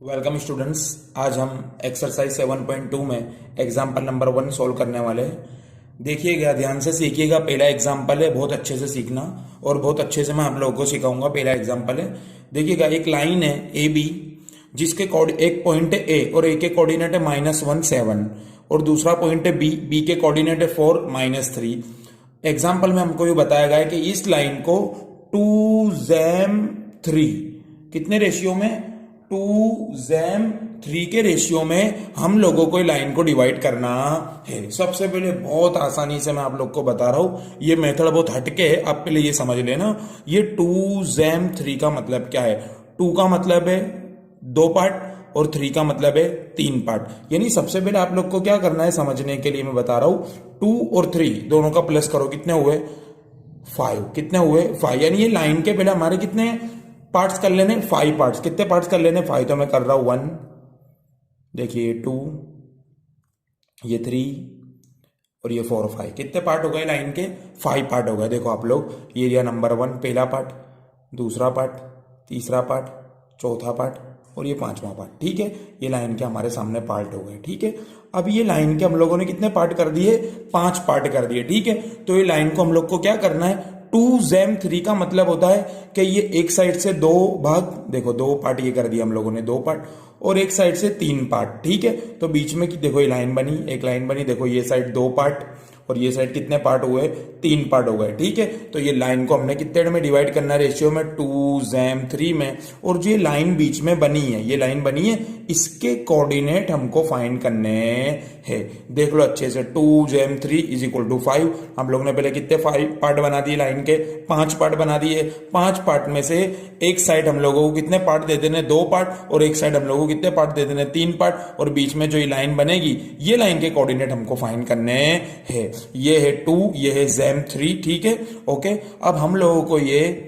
Welcome students. आज हम exercise 7.2 में एग्जाम्पल नंबर 1 सॉल्व करने वाले हैं। देखिएगा, ध्यान से सीखिएगा। पहला एग्जाम्पल है, बहुत अच्छे से सीखना और बहुत अच्छे से मैं आप लोगों को सिखाऊंगा। पहला एग्जाम्पल है, देखिएगा, एक लाइन है ए बी जिसके एक पॉइंट है ए और ए के कोऑर्डिनेट है -1 7 और दूसरा पॉइंट है बी, बी के कोऑर्डिनेट है 4 -3। एग्जाम्पल में हमको ये बताया गया है कि इस लाइन को 2:3 कितने रेशियो में 2:3 के रेशियो में हम लोगों को लाइन को डिवाइड करना है। सबसे पहले बहुत आसानी से मैं आप लोग को बता रहा हूं, ये मेथड बहुत हटके है, आप पहले ये समझ लेना। ये 2:3 का मतलब क्या है? 2 का मतलब है 2 पार्ट और 3 का मतलब है 3 पार्ट। यानी सबसे पहले आप लोग को क्या करना है समझने के लिए मैं बता रहा हूं, 2 और 3 दोनों का प्लस करो, कितने हुए 5। कितने हुए 5। यानी ये लाइन के पहले हमारे कितने पार्ट्स कर लेने 5 पार्ट्स। कितने पार्ट्स कर लेने 5, तो मैं कर रहा हूं 1, देखिए 2, ये 3 और ये 4 5। कितने पार्ट हो गए लाइन के? 5 पार्ट हो गए। देखो आप लोग, ये एरिया नंबर 1 पहला पार्ट, दूसरा पार्ट, तीसरा पार्ट, चौथा पार्ट और ये 5वां पार्ट। ठीक है, ये लाइन के हमारे सामने पार्ट हो गए। ठीक है, अब ये लाइन के हम लोगों ने कितने पार्ट कर दिए? 5 पार्ट कर दिए। ठीक है, तो ये लाइन को हम लोग को क्या करना है? 2:3 का मतलब होता है कि ये एक साइड से 2 भाग, देखो 2 पार्ट ये कर दिया हम लोगों ने, 2 पार्ट, और एक साइड से 3 पार्ट। ठीक है, तो बीच में की देखो ये लाइन बनी, एक लाइन बनी। देखो ये साइड 2 पार्ट और ये साइड कितने पार्ट हुए? 3 पार्ट हो गए। ठीक है, तो ये लाइन को हमने कितने में डिवाइड करना है? रेशियो में 2:3 में। और जो ये लाइन बीच में बनी है, ये लाइन बनी है, इसके कोऑर्डिनेट हमको फाइंड करने हैं। देख लो अच्छे से, 2:3 = 5। हम लोग ने पहले कितने 5 पार्ट बना दिए लाइन के? 5 पार्ट बना दिए। 5 पार्ट में से एक साइड हम लोगों को कितने पार्ट दे देने? 2 पार्ट, और एक साइड हम लोगों को कितने पार्ट दे देने? 3 पार्ट। और बीच में जो ये लाइन बनेगी, ये लाइन के कोऑर्डिनेट हमको फाइंड करने हैं। ये है 2, ये है ZAM3। ठीक है, ओके। अब हम लोगों को ये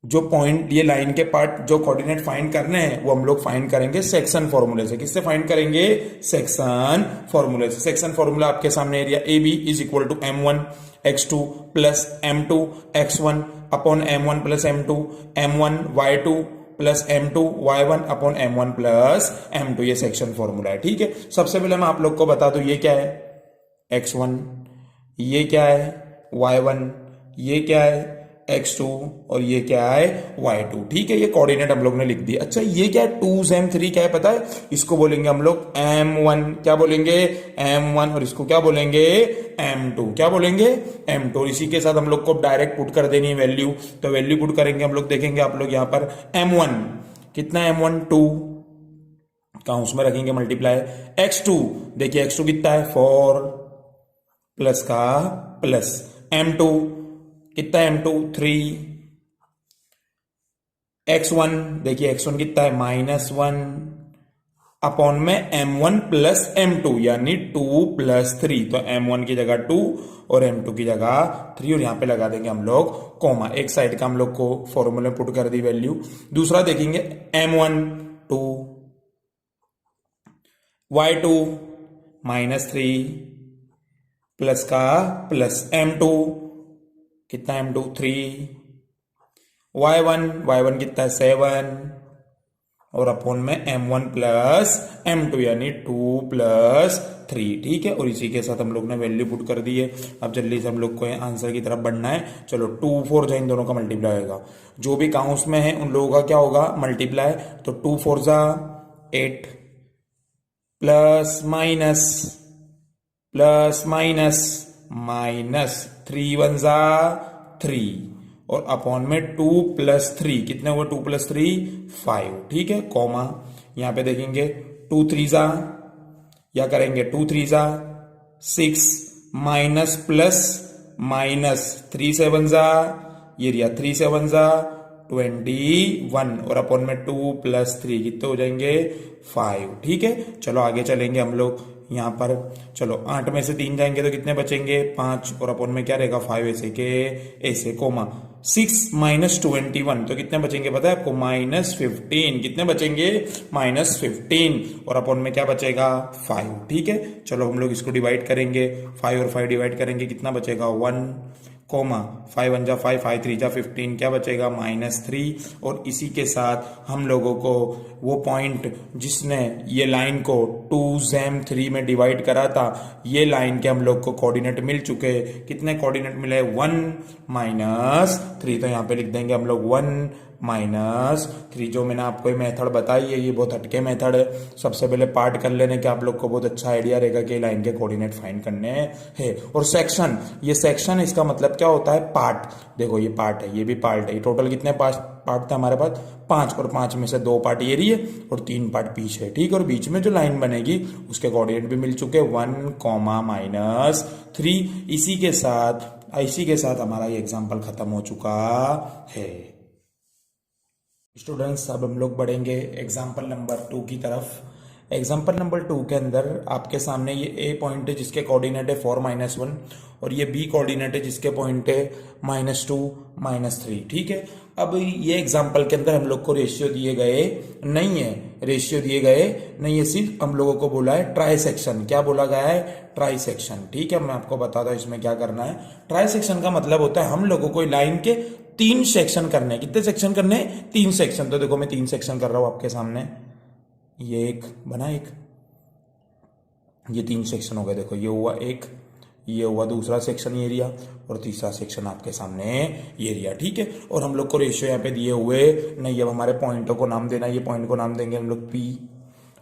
जो पॉइंट, ये लाइन के पार्ट जो कोऑर्डिनेट फाइंड करने हैं, वो हम लोग फाइंड करेंगे सेक्शन फॉर्मूले से। किससे फाइंड करेंगे? सेक्शन फॉर्मूले से। सेक्शन फॉर्मूला आपके सामने, area AB = M1 x2 plus M2 x1 upon M1 plus M2, M1 y2 plus M2 y1 upon M1 plus M2। ये सेक्शन फॉर्मूला है। ठीक है, सबसे पहले मैं आप लोग को बता दूं, ये क्या है? x1, ये क्या है? y1, ये क्या है? x2 और ये क्या है? y2। ठीक है, ये कोऑर्डिनेट हम लोग ने लिख दिया। अच्छा, ये क्या है? 2:3 क्या है पता है? इसको बोलेंगे हम लोग M1। क्या बोलेंगे? M1। और इसको क्या बोलेंगे? M2। क्या बोलेंगे? M2। और इसी के साथ हम लोग को डायरेक्ट पुट कर देनी है वैल्यू, तो वैल्यू पुट करेंगे हम लोग। देखेंगे आप लोग यहाँ पर M1 कितना है? M1 2 का उसमें रखेंगे मल्टीप्लाई। x2 देखिए, x2 कितना है? 4 प्लस का प्लस। M2 कितना है? M2 3। x1 देखिए, x1 कितना है? -1 अपॉन में M1 प्लस M2 यानी 2 प्लस 3। तो M1 की जगह 2 और M2 की जगह 3, और यहां पे लगा देंगे हम लोग कॉमा। एक साइड का हम लोग को फॉर्मूले पुट कर दी वैल्यू। दूसरा देखेंगे M1 2, y2 -3 प्लस का प्लस। M2 कितना? M2 3, y1 कितना है? 7 और अपॉन में M1 प्लस M2 यानी 2 प्लस 3। ठीक है, और इसी के साथ हम लोग ने वैल्यू पुट कर दी है। अब जल्दी से हम लोग को आंसर की तरफ बढ़ना है। चलो, 2 4 जा इन दोनों का मल्टीप्लाई होगा। जो भी काउंट्स में है उन लोगों का क्या होगा? मल्टीप्लाई। तो 2 4 जा 8 plus minus plus minus minus 3 1 जा 3 और अपॉन में 2 प्लस 3 कितने हुए? 2 प्लस 3 5। ठीक है, कॉमा। यहां पे देखेंगे 2 3 जा, या करेंगे 2 3 जा 6 माइनस प्लस माइनस 3 7 जा, ये रिया 3 7 जा 21 और अपॉन में 2 प्लस 3 कितने हो जाएंगे? 5। ठीक है, चलो आगे चलेंगे हम लोग यहां पर। चलो, 8 में से 3 जाएंगे तो कितने बचेंगे? 5 और अपॉन में क्या रहेगा? 5 ऐसे के ऐसे, कोमा। 6 माइनस 21 तो कितने बचेंगे पता है आपको? -15। कितने बचेंगे? -15 और अपॉन में क्या बचेगा? 5। ठीक है, चलो हम लोग इसको डिवाइड करेंगे। 5 और 5 डिवाइड करेंगे, कितना बचेगा? 1। कोमा 5 1 जा 5 5 3 जा 15, क्या बचेगा -3। और इसी के साथ हम लोगों को वो पॉइंट जिसने ये लाइन को 2 में डिवाइड करा था, ये लाइन के हम लोग को कोऑर्डिनेट मिल चुके। कितने कोऑर्डिनेट मिले? 1 -3। तो यहाँ पे लिख देंगे हम लोग 1 -3। जो मैंने आपको ये मेथड बताई है, ये बहुत हटके मेथड है। सबसे पहले पार्ट कर लेने के आप लोग को बहुत अच्छा आइडिया रहेगा कि लाइन के कोऑर्डिनेट फाइंड करने हैं। और सेक्शन, ये सेक्शन है, इसका मतलब क्या होता है? पार्ट। देखो ये पार्ट है, ये भी पार्ट है। टोटल कितने पार्ट था हमारे पास? 5। और 5 में से 2 पार्ट ये रही है और 3 पार्ट पीछे, ठीक है। और बीच में जो लाइन बनेगी उसके कोऑर्डिनेट भी मिल चुके 1, -3। इसी के साथ हमारा ये एग्जाम्पल खत्म हो चुका है। स्टूडेंट्स अब हम लोग बढ़ेंगे एग्जाम्पल नंबर 2 की तरफ। एग्जाम्पल नंबर 2 के अंदर आपके सामने ये ए पॉइंट है जिसके कोऑर्डिनेट है 4 -1 और ये बी कोऑर्डिनेट है जिसके पॉइंट है -2 -3, ठीक है। अब ये एग्जाम्पल के अंदर हम लोग को रेशियो दिए गए नहीं है, सिर्फ हम लोगों को बोला है ट्राई सेक्शन। क्या बोला गया है? ट्राई सेक्शन, ठीक है। मैं आपको बताता हूँ इसमें क्या करना है। ट्राई सेक्शन का मतलब होता है हम लोगों को लाइन के 3 सेक्शन करने हैं। कितने सेक्शन करने हैं? 3 सेक्शन। तो देखो मैं 3 सेक्शन कर रहा हूं आपके सामने। ये एक बना, एक ये 3 सेक्शन हो गए। देखो ये हुआ एक, ये हुआ दूसरा सेक्शन ये एरिया, और तीसरा सेक्शन आपके सामने ये एरिया, ठीक है। और हम लोग को रेशियो यहाँ पे दिए हुए नहीं। अब हमारे पॉइंटों को नाम देना, ये पॉइंट को नाम देंगे हम लोग P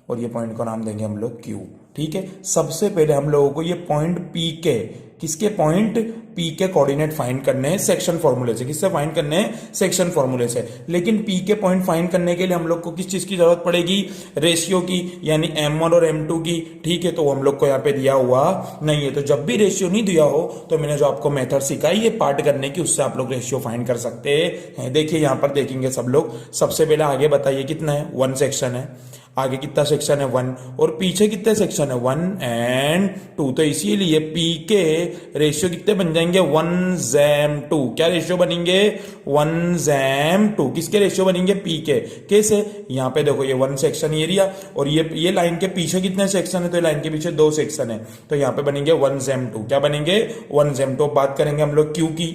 और ये पॉइंट को नाम देंगे हम लोग Q, ठीक है। सबसे पहले हम लोगों को ये पॉइंट P के, किसके पॉइंट P के कोऑर्डिनेट फाइंड करने हैं सेक्शन फॉर्मूले से। किससे फाइंड करने हैं? सेक्शन फॉर्मूले से। लेकिन P के पॉइंट फाइंड करने के लिए हम लोग को किस चीज की जरूरत पड़ेगी? रेशियो की, यानी M1 और M2 की, ठीक है। तो हम लोग को यहाँ पे दिया हुआ नहीं है। तो जब भी रेशियो नहीं दिया हो तो मैंने जो आपको मेथड सिखाई है पार्ट करने की, उससे आप लोग रेशियो फाइंड कर सकते हैं। देखिए यहाँ पर देखेंगे सब लोग। सबसे पहले आगे बताइए कितना है? 1 सेक्शन है। आगे कितना सेक्शन है? 1। और पीछे कितने सेक्शन है? 1 और 2। तो इसीलिए P के रेशियो कितने बन जाएंगे? 1:2। क्या रेशियो बनेंगे? 1:2। किसके रेशियो बनेंगे? P के। कैसे? यहाँ पे देखो ये 1 सेक्शन एरिया और ये लाइन के पीछे कितने सेक्शन है? तो लाइन के पीछे 2 सेक्शन है। तो यहाँ पे बनेंगे 1:2। क्या बनेंगे? 1:2। बात करेंगे हम लोग Q की।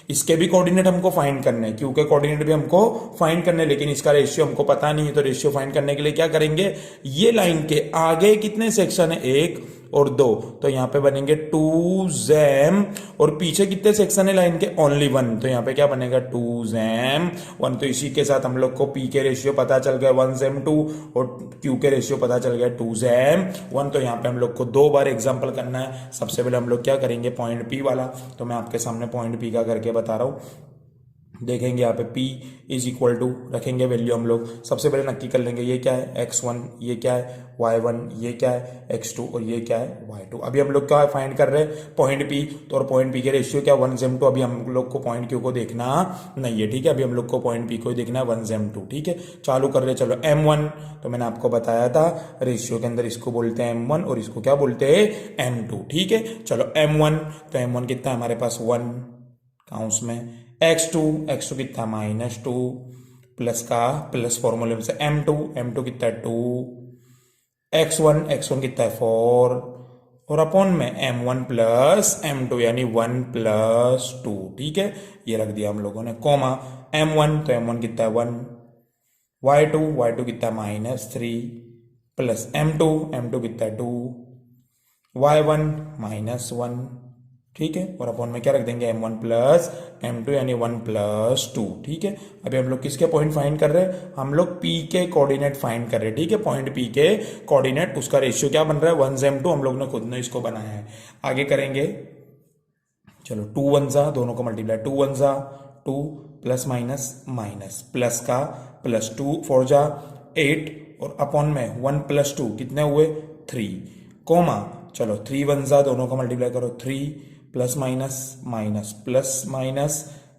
इसके भी कोऑर्डिनेट हमको फाइंड करने हैं, क्यू के कोऑर्डिनेट भी हमको फाइंड करने हैं, लेकिन इसका रेशियो हमको पता नहीं है। तो रेशियो फाइंड करने के लिए क्या करेंगे? ये लाइन के आगे कितने सेक्शन है? 1 और 2। तो यहाँ पे बनेंगे 2 और पीछे कितने सेक्शन है लाइन के? ओनली 1। तो यहाँ पे क्या बनेगा? 2 तो इसी के साथ हम लोग को P के रेशियो पता चल गया 1:2 और Q के रेशियो पता चल गया 2:1। तो यहाँ पे हम लोग को 2 बार एग्जाम्पल करना है। सबसे पहले हम लोग क्या करेंगे? पॉइंट P वाला। तो मैं आपके सामने पॉइंट P का करके बता रहा हूँ। देखेंगे यहाँ पे P = रखेंगे वैल्यू हम लोग। सबसे पहले नक्की कर लेंगे ये क्या है? x1, ये क्या है? y1, ये क्या है? x2 और ये क्या है? y2। अभी हम लोग क्या फाइंड कर रहे हैं? Point P। तो और पॉइंट P के रेशियो क्या? 1:2। अभी हम लोग को पॉइंट Q को देखना नहीं है, ठीक है। अभी हम लोग को पॉइंट P को ही देखना है 1:2, ठीक है। चालू कर रहे। चलो M1, तो मैंने आपको बताया था रेशियो के अंदर इसको बोलते हैं M1 और इसको क्या बोलते हैं? M2, ठीक है। चलो M1, तो M1 कितना है हमारे पास? 1 काउंस में। x2 कितना? -2 प्लस फॉर्मूले में से M2 कितना है? 2। x1 कितना है? 4 और अपॉन में M1 प्लस M2 यानी 1 + 2, ठीक है। ये रख दिया हम लोगों ने। कोमा M1, तो M1 कितना है? 1। y2 कितना है? -3 प्लस M2 कितना है? 2। y1 -1, ठीक है। और अपॉन में क्या रख देंगे? M1 प्लस M2 यानी 1 + 2, ठीक है। अभी हम लोग किसके पॉइंट फाइंड कर रहे हैं? हम लोग P के कोऑर्डिनेट फाइंड कर रहे हैं, ठीक है। पॉइंट P के कोऑर्डिनेट, उसका रेशियो क्या बन रहा है? 1:2। हम लोग ने खुद ने इसको बनाया है। आगे करेंगे। चलो 2 1 दोनों को मल्टीप्लाई। 2 1 2 प्लस माइनस प्लस का प्लस 2 4 8 और अपॉन में 1 + 2 कितने हुए? 3। कोमा चलो 3 1 दोनों को मल्टीप्लाई करो। 3 प्लस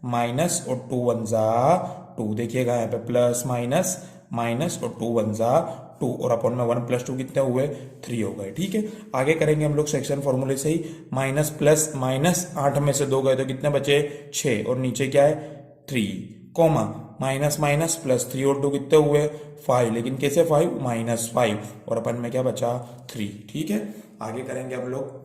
माइनस और 2 1 2। देखिएगा यहाँ पे प्लस माइनस और 2 1 2 और अपॉन में 1 + 2 कितने हुए? 3 हो गए, ठीक है। आगे करेंगे हम लोग सेक्शन फॉर्मूले से ही। माइनस प्लस माइनस, 8 में से 2 गए तो कितने बचे? 6 और नीचे क्या है? 3। कोमा माइनस प्लस 3 और 2 कितने हुए? 5। लेकिन कैसे 5? -5 और अपन में क्या बचा? 3, ठीक है। आगे करेंगे हम लोग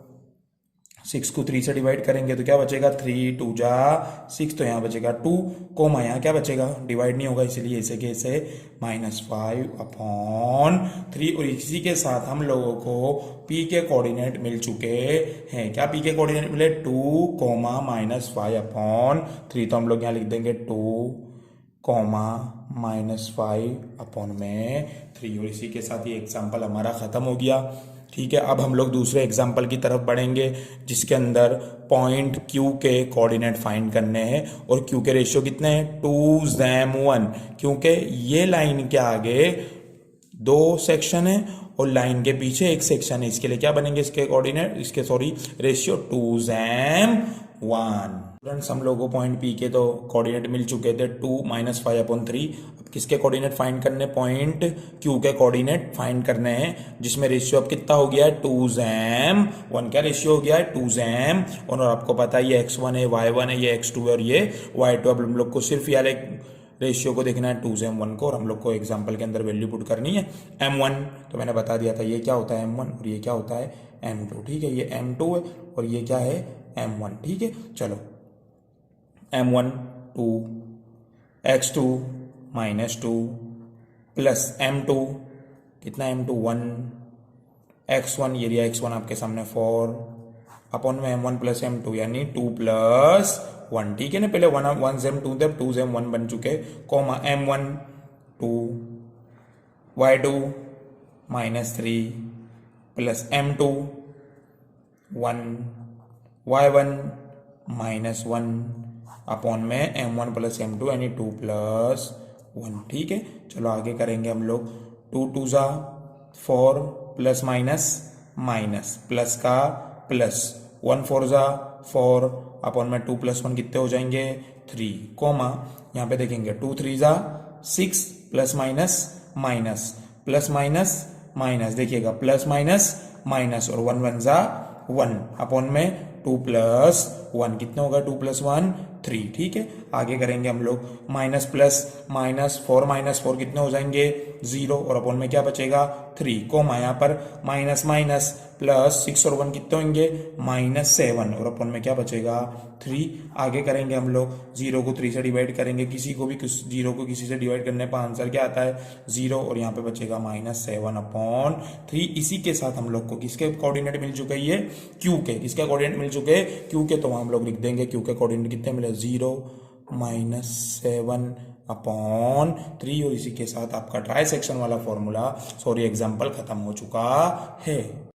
6 को 3 से डिवाइड करेंगे तो क्या बचेगा, 3 2 जा 6, तो यहाँ बचेगा 2, कोमा यहाँ क्या बचेगा, डिवाइड नहीं होगा इसलिए इसे के इसे -5/3। और इसी के साथ हम लोगों को p के कोऑर्डिनेट मिल चुके हैं। क्या p के कोऑर्डिनेट मिले, 2, -5/3। तो हम लोग यहाँ लिख देंगे 2, -5/3। और इसी के साथ ये एग्जाम्पल हमारा खत्म हो गया। ठीक है, अब हम लोग दूसरे एग्जाम्पल की तरफ बढ़ेंगे जिसके अंदर पॉइंट Q के कोऑर्डिनेट फाइंड करने हैं। और Q के रेशियो कितने हैं, 2, 1, क्योंकि ये लाइन के आगे 2 सेक्शन है और लाइन के पीछे 1 सेक्शन है, इसके लिए क्या बनेंगे इसके कोऑर्डिनेट, इसके सॉरी रेशियो 2, 1। स्टूडेंट्स हम लोगों को पॉइंट P के तो कोऑर्डिनेट मिल चुके थे 2 -5/3। अब किसके कोऑर्डिनेट फाइंड करने, पॉइंट Q के कोऑर्डिनेट फाइंड करने हैं, जिसमें रेशियो अब कितना हो गया है, 2, 1। क्या रेशियो हो गया है, 2, और आपको पता है ये x1 है, y1 है, ये x2 है और ये y2। अब हम लोग को सिर्फ यार एक रेशियो को देखना है 2, 1 को, और हम लोग को एग्जाम्पल के अंदर वैल्यू पुट करनी है m1। तो मैंने बता दिया था ये क्या होता है m1 और ये क्या होता है m2। ठीक है, ये m2 है और ये क्या है m1। ठीक है, चलो m1 2, x2 -2 प्लस m2 कितना, m2 1, x1 ये लिया x1 आपके सामने 4 अपॉन में m1 प्लस m2 यानी 2 + 1। ठीक है ना, पहले 1 जेम 2 थे, 2 जेम 1 बन चुके, coma m1 2, y2 -3 plus m2 1, y1 -1 upon में m1 प्लस m2 यानी 2 + 1। ठीक है, चलो आगे करेंगे हम लोग। 2 2 जा 4 प्लस माइनस प्लस का प्लस, 1 4 जा 4 अपॉन में 2 + 1 कितने हो जाएंगे 3, कोमा यहाँ पे देखेंगे 2 3 जा 6 प्लस माइनस देखिएगा प्लस माइनस और 1 1 जा 1 अपॉन में 2 + 1 कितना होगा, 2 + 1 3। ठीक है, आगे करेंगे हम लोग माइनस प्लस -4 कितने हो जाएंगे 0 और अपॉन में क्या बचेगा 3, कोमा यहाँ पर माइनस प्लस 6 और 1 कितने होंगे -7 और अपॉन में क्या बचेगा 3। आगे करेंगे हम लोग 0 को 3 से डिवाइड करेंगे, किसी को भी 0 को किसी से डिवाइड करने पर आंसर क्या आता है 0 और यहाँ पे बचेगा -7/3। इसी के साथ हम लोग को किसके कोऑर्डिनेट मिल चुके हैं, ये Q के, किसके कोऑर्डिनेट मिल चुके हैं Q के, तो हम लोग लिख देंगे Q के कोऑर्डिनेट कितने मिले 0 -7/3। और इसी के साथ आपका ट्राई सेक्शन वाला फॉर्मूला एग्जाम्पल खत्म हो चुका है।